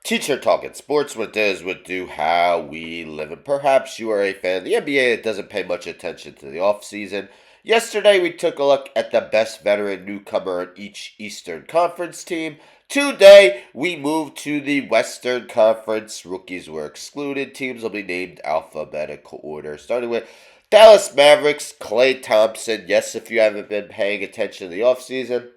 Teacher Talking Sports, what does, what do, how we live. And perhaps you are a fan of the NBA that doesn't pay much attention to the offseason. Yesterday, we took a look at the best veteran newcomer on each Eastern Conference team. Today, we move to the Western Conference. Rookies were excluded. Teams will be named alphabetical order, starting with Dallas Mavericks, Klay Thompson. Yes, if you haven't been paying attention to the offseason,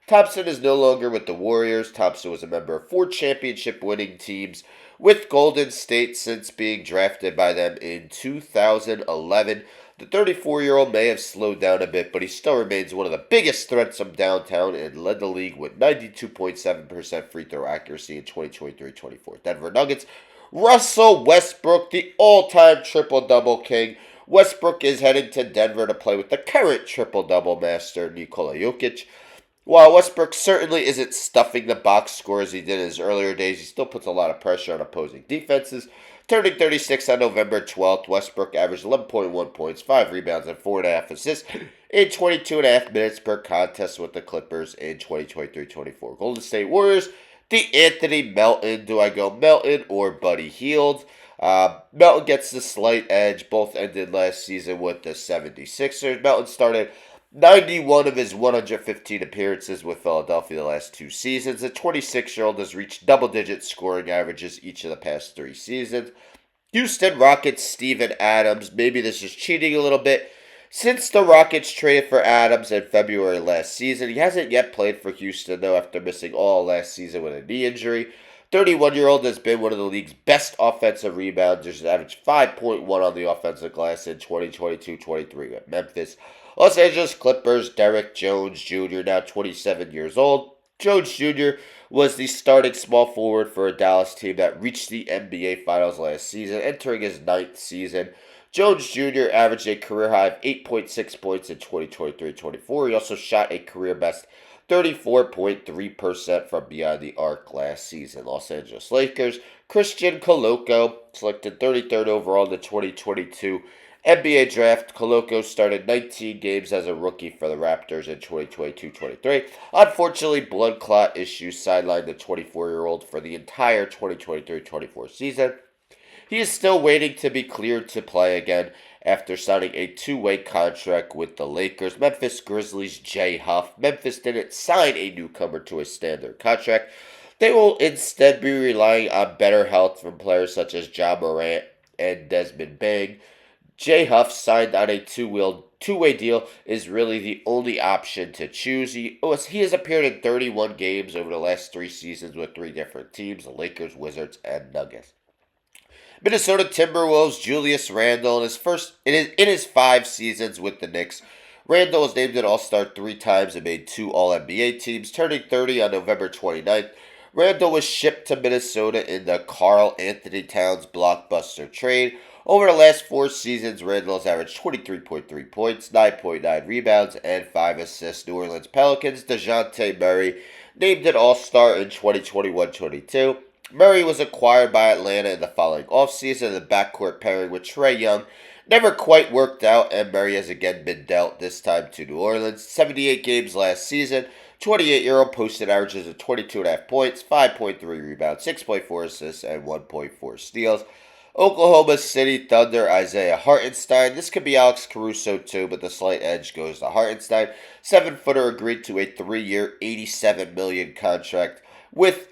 Thompson is no longer with the Warriors. Thompson was a member of 4 championship-winning teams with Golden State since being drafted by them in 2011. The 34-year-old may have slowed down a bit, but he still remains one of the biggest threats from downtown and led the league with 92.7% free throw accuracy in 2023-24. Denver Nuggets, Russell Westbrook, the all-time triple-double king. Westbrook is heading to Denver to play with the current triple-double master, Nikola Jokic. While Westbrook certainly isn't stuffing the box score as he did in his earlier days, he still puts a lot of pressure on opposing defenses. Turning 36 on November 12th, Westbrook averaged 11.1 points, 5 rebounds, and 4.5 assists in 22.5 minutes per contest with the Clippers in 2023-24. Golden State Warriors, the Anthony Melton. Do I go Melton or Buddy Hield? Melton gets the slight edge. Both ended last season with the 76ers. Melton started 91 of his 115 appearances with Philadelphia the last 2 seasons. The 26-year-old has reached double-digit scoring averages each of the past 3 seasons. Houston Rockets Steven Adams. Maybe this is cheating a little bit. Since the Rockets traded for Adams in February last season, he hasn't yet played for Houston, though, after missing all last season with a knee injury. 31-year-old has been one of the league's best offensive rebounders. He's averaged 5.1 on the offensive glass in 2022-23 with Memphis. Los Angeles Clippers, Derrick Jones Jr., now 27 years old. Jones Jr. was the starting small forward for a Dallas team that reached the NBA Finals last season, entering his 9th season. Jones Jr. averaged a career-high of 8.6 points in 2023-24. He also shot a career-best 34.3% from beyond the arc last season. Los Angeles Lakers, Christian Koloko, selected 33rd overall in the 2022 NBA draft. Koloko started 19 games as a rookie for the Raptors in 2022-23. Unfortunately, blood clot issues sidelined the 24-year-old for the entire 2023-24 season. He is still waiting to be cleared to play again after signing a 2-way contract with the Lakers. Memphis Grizzlies Jay Huff. Memphis didn't sign a newcomer to a standard contract. They will instead be relying on better health from players such as Ja Morant and Desmond Bain. Jay Huff, signed on a two-way deal, is really the only option to choose. He has appeared in 31 games over the last 3 seasons with 3 different teams, the Lakers, Wizards, and Nuggets. Minnesota Timberwolves Julius Randle in his 5 seasons with the Knicks. Randle was named an All-Star 3 times and made 2 All-NBA teams, turning 30 on November 29th. Randle was shipped to Minnesota in the Karl Anthony Towns blockbuster trade. Over the last 4 seasons, Randle has averaged 23.3 points, 9.9 rebounds, and 5 assists. New Orleans Pelicans DeJounte Murray, named an All-Star in 2021-22. Murray was acquired by Atlanta in the following offseason. The backcourt pairing with Trae Young never quite worked out, and Murray has again been dealt, this time to New Orleans. 78 games last season. 28-year-old posted averages of 22.5 points, 5.3 rebounds, 6.4 assists, and 1.4 steals. Oklahoma City Thunder Isaiah Hartenstein. This could be Alex Caruso too, but the slight edge goes to Hartenstein. 7-footer agreed to a 3-year, $87 million contract with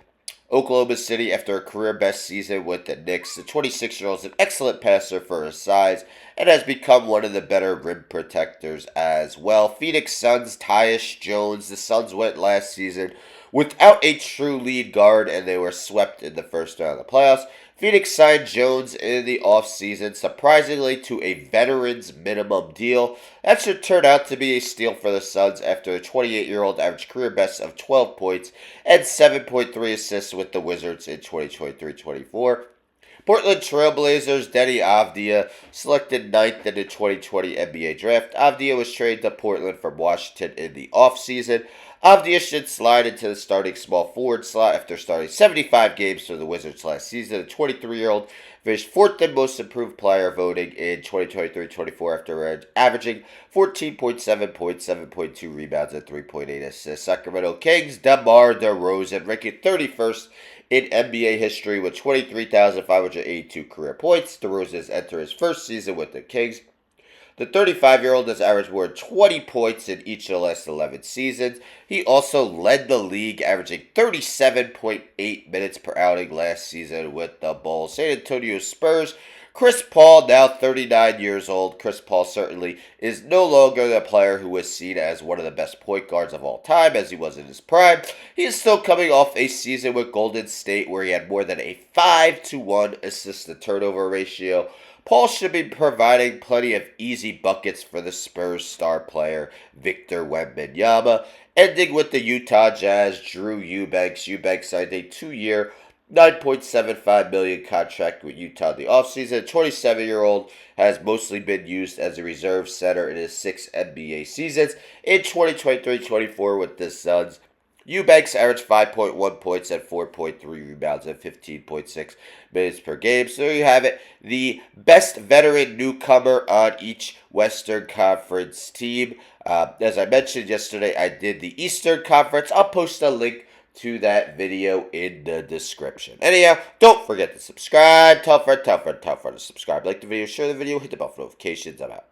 Oklahoma City after a career-best season with the Knicks. The 26-year-old is an excellent passer for his size and has become one of the better rim protectors as well. Phoenix Suns Tyus Jones. The Suns went last season without a true lead guard, and they were swept in the first round of the playoffs. Phoenix signed Jones in the offseason, surprisingly to a veteran's minimum deal. That should turn out to be a steal for the Suns after the 28-year-old averaged career best of 12 points and 7.3 assists with the Wizards in 2023-24. Portland Trailblazers Denny Avdia, selected 9th in the 2020 NBA Draft. Avdia was traded to Portland from Washington in the offseason. Avdia should slide into the starting small forward slot after starting 75 games for the Wizards last season. The 23-year-old finished 4th in most improved player voting in 2023-24 after averaging 14.7 points, 7.2 rebounds, and 3.8 assists. Sacramento Kings DeMar DeRozan, ranking 31st in NBA history with 23,582 career points. DeRozan has entered his first season with the Kings. The 35-year-old has averaged more than 20 points in each of the last 11 seasons. He also led the league, averaging 37.8 minutes per outing last season with the Bulls. San Antonio Spurs. Chris Paul, now 39 years old. Chris Paul certainly is no longer the player who was seen as one of the best point guards of all time, as he was in his prime. He is still coming off a season with Golden State where he had more than a 5-to-1 assist-to-turnover ratio. Paul should be providing plenty of easy buckets for the Spurs star player Victor Wembanyama. Ending with the Utah Jazz, Drew Eubanks. Eubanks signed a 2-year, $9.75 million contract with Utah in the offseason. 27-year-old has mostly been used as a reserve center in his 6 NBA seasons. In 2023-24 with the Suns, Eubanks averaged 5.1 points and 4.3 rebounds and 15.6 minutes per game. So there you have it. The best veteran newcomer on each Western Conference team. As I mentioned yesterday, I did the Eastern Conference. I'll post a link to that video in the description. Anyhow, don't forget to subscribe. Tell a friend to subscribe. Like the video, share the video, hit the bell for notifications. I'm out.